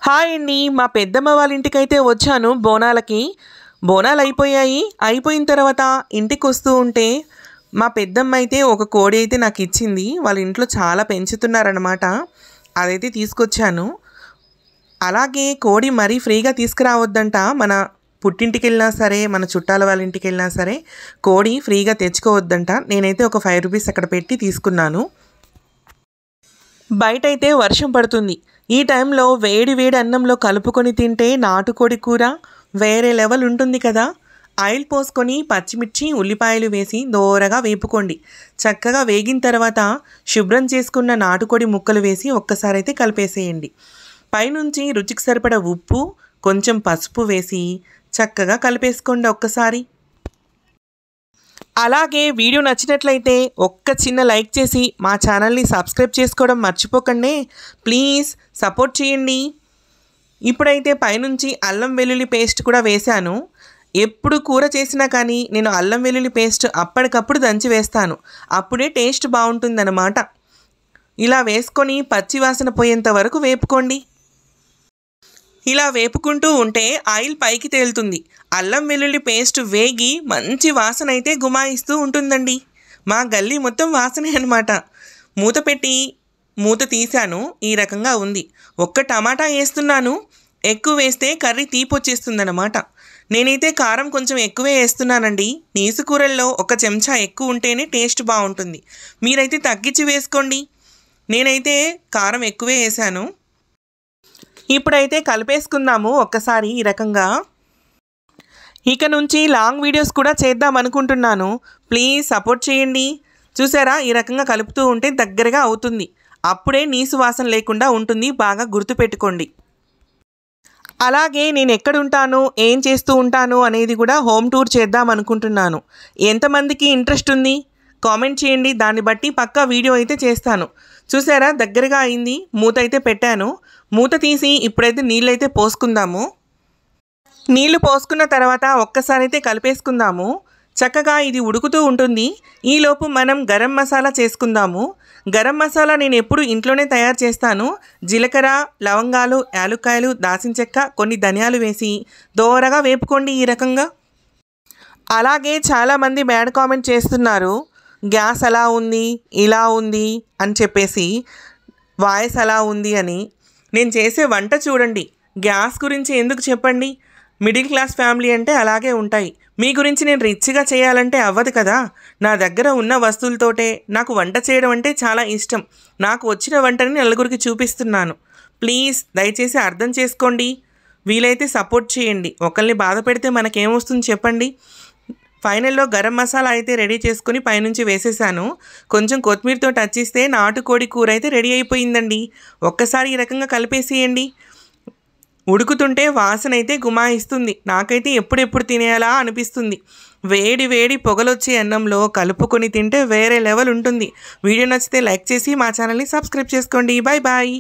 Hi అండి. మా పెద్దమ్మ వాళ్ళ ఇంటికైతే వచ్చాను బోనాలకి. బోనాలు అయిపోయాయి. అయిపోయిన తర్వాత ఇంటికి వస్తూ ఉంటే మా పెద్దమ్మ అయితే ఒక కోడి అయితే నాకు ఇచ్చింది. వాళ్ళ ఇంట్లో చాలా పెంచుతున్నారనమాట. అదైతే తీసుకొచ్చాను. అలాగే కోడి మరీ ఫ్రీగా తీసుకురావద్దంట. మన పుట్టింటికి వెళ్ళినా సరే, మన చుట్టాల వాళ్ళ ఇంటికి వెళ్ళినా సరే కోడి ఫ్రీగా తెచ్చుకోవద్దంట. నేనైతే ఒక 5 రూపీస్ అక్కడ పెట్టి తీసుకున్నాను. బయటైతే వర్షం పడుతుంది. ఈ టైంలో వేడి వేడి అన్నంలో కలుపుకొని తింటే నాటుకోడి కూర వేరే లెవెల్ ఉంటుంది కదా. ఆయిల్ పోసుకొని పచ్చిమిర్చి ఉల్లిపాయలు వేసి దోరగా వేపుకోండి. చక్కగా వేగిన తర్వాత శుభ్రం చేసుకున్న నాటుకోడి ముక్కలు వేసి ఒక్కసారి అయితే కలిపేసేయండి. పైనుంచి రుచికి సరిపడ ఉప్పు, కొంచెం పసుపు వేసి చక్కగా కలిపేసుకోండి ఒక్కసారి. అలాగే వీడియో నచ్చినట్లయితే ఒక్క చిన్న లైక్ చేసి మా ఛానల్ని సబ్స్క్రైబ్ చేసుకోవడం మర్చిపోకండి. ప్లీజ్ సపోర్ట్ చేయండి. ఇప్పుడైతే పైనుంచి అల్లం వెల్లుల్లి పేస్ట్ కూడా వేశాను. ఎప్పుడు కూర చేసినా కానీ నేను అల్లం వెల్లుల్లి పేస్ట్ అప్పటికప్పుడు దంచి వేస్తాను. అప్పుడే టేస్ట్ బాగుంటుందన్నమాట. ఇలా వేసుకొని పచ్చివాసన పోయేంత వరకు వేపుకోండి. ఇలా వేపుకుంటూ ఉంటే ఆయిల్ పైకి తేలుతుంది. అల్లం వెల్లుల్లి పేస్ట్ వేగి మంచి వాసన అయితే గుమాయిస్తూ ఉంటుందండి. మా గల్లీ మొత్తం వాసనే అనమాట. మూత పెట్టి మూత తీశాను. ఈ రకంగా ఉంది. ఒక్క టమాటా వేస్తున్నాను. ఎక్కువ వేస్తే కర్రీ తీపొచ్చేస్తుందన్నమాట. నేనైతే కారం కొంచెం ఎక్కువే వేస్తున్నానండి. నీసు కూరల్లో ఒక చెంచా ఎక్కువ ఉంటేనే టేస్ట్ బాగుంటుంది. మీరైతే తగ్గించి వేసుకోండి. నేనైతే కారం ఎక్కువే వేసాను. ఇప్పుడైతే కలిపేసుకుందాము ఒక్కసారి ఈ రకంగా. ఇక నుంచి లాంగ్ వీడియోస్ కూడా చేద్దాం అనుకుంటున్నాను. ప్లీజ్ సపోర్ట్ చేయండి. చూసారా, ఈ రకంగా కలుపుతూ ఉంటే దగ్గరగా అవుతుంది. అప్పుడే నీసు వాసన లేకుండా ఉంటుంది. బాగా గుర్తుపెట్టుకోండి. అలాగే నేను ఎక్కడుంటాను, ఏం చేస్తూ ఉంటాను అనేది కూడా హోమ్ టూర్ చేద్దాం అనుకుంటున్నాను. ఎంతమందికి ఇంట్రెస్ట్ ఉంది కామెంట్ చేయండి. దాన్ని బట్టి పక్కా వీడియో అయితే చేస్తాను. చూసారా, దగ్గరగా అయింది. మూత అయితే పెట్టాను. మూత తీసి ఇప్పుడైతే నీళ్ళైతే పోసుకుందాము. నీళ్లు పోసుకున్న తర్వాత ఒక్కసారి అయితే కలిపేసుకుందాము. చక్కగా ఇది ఉడుకుతూ ఉంటుంది. ఈలోపు మనం గరం మసాలా చేసుకుందాము. గరం మసాలా నేను ఎప్పుడు ఇంట్లోనే తయారు చేస్తాను. జీలకర్ర, లవంగాలు, యాలుక్కాయలు, దాల్చిన చెక్క, కొన్ని ధనియాలు వేసి దోరగా వేపుకోండి ఈ రకంగా. అలాగే చాలామంది బ్యాడ్ కామెంట్ చేస్తున్నారు. గ్యాస్ అలా ఉంది, ఇలా ఉంది అని చెప్పేసి, వాయిస్ అలా ఉంది అని. నేను చేసే వంట చూడండి. గ్యాస్ గురించి ఎందుకు చెప్పండి. మిడిల్ క్లాస్ ఫ్యామిలీ అంటే అలాగే ఉంటాయి. మీ గురించి నేను రిచ్గా చేయాలంటే అవ్వదు కదా. నా దగ్గర ఉన్న వస్తువులతోటే నాకు వంట చేయడం అంటే చాలా ఇష్టం. నాకు వచ్చిన వంటని నలుగురికి చూపిస్తున్నాను. ప్లీజ్ దయచేసి అర్థం చేసుకోండి. వీలైతే సపోర్ట్ చేయండి. ఒకరిని బాధ పెడితే మనకేమొస్తుంది చెప్పండి. ఫైనల్లో గరం మసాలా అయితే రెడీ చేసుకుని పైనుంచి వేసేసాను. కొంచెం కొత్తిమీరతో టచ్ ఇస్తే నాటుకోడి కూర అయితే రెడీ అయిపోయిందండి. ఒక్కసారి ఈ రకంగా కలిపేసేయండి. ఉడుకుతుంటే వాసన అయితే గుమాయిస్తుంది. నాకైతే ఎప్పుడెప్పుడు తినేయాలా అనిపిస్తుంది. వేడి వేడి పొగలొచ్చే అన్నంలో కలుపుకొని తింటే వేరే లెవెల్ ఉంటుంది. వీడియో నచ్చితే లైక్ చేసి మా ఛానల్ని సబ్స్క్రైబ్ చేసుకోండి. Bye bye.